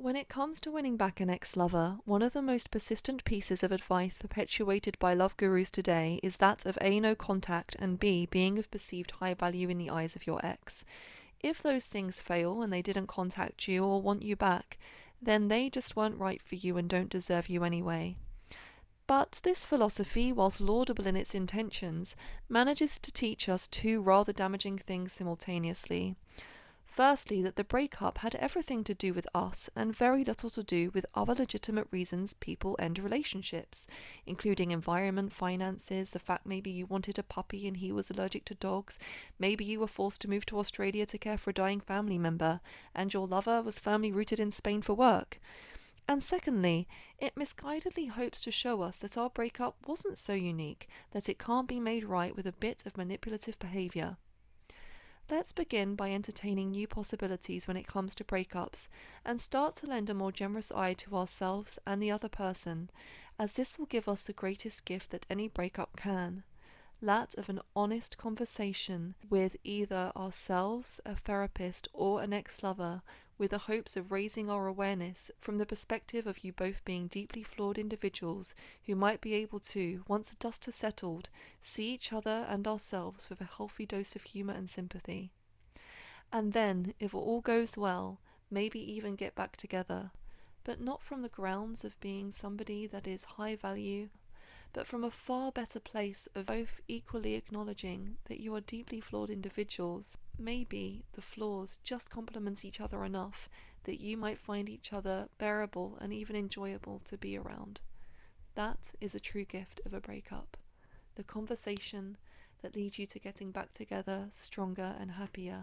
When it comes to winning back an ex-lover, one of the most persistent pieces of advice perpetuated by love gurus today is that of A, no contact, and B, being of perceived high value in the eyes of your ex. If those things fail and they didn't contact you or want you back, then they just weren't right for you and don't deserve you anyway. But this philosophy, whilst laudable in its intentions, manages to teach us two rather damaging things simultaneously. Firstly, that the breakup had everything to do with us and very little to do with other legitimate reasons people end relationships, including environment, finances, the fact maybe you wanted a puppy and he was allergic to dogs, maybe you were forced to move to Australia to care for a dying family member, and your lover was firmly rooted in Spain for work. And secondly, it misguidedly hopes to show us that our breakup wasn't so unique that it can't be made right with a bit of manipulative behaviour. Let's begin by entertaining new possibilities when it comes to breakups and start to lend a more generous eye to ourselves and the other person, as this will give us the greatest gift that any breakup can, that of an honest conversation with either ourselves, a therapist, or an ex-lover, with the hopes of raising our awareness from the perspective of you both being deeply flawed individuals who might be able to, once the dust has settled, see each other and ourselves with a healthy dose of humour and sympathy. And then, if all goes well, maybe even get back together, but not from the grounds of being somebody that is high value, but from a far better place of both equally acknowledging that you are deeply flawed individuals. Maybe the flaws just complement each other enough that you might find each other bearable and even enjoyable to be around. That is a true gift of a breakup. The conversation that leads you to getting back together stronger and happier.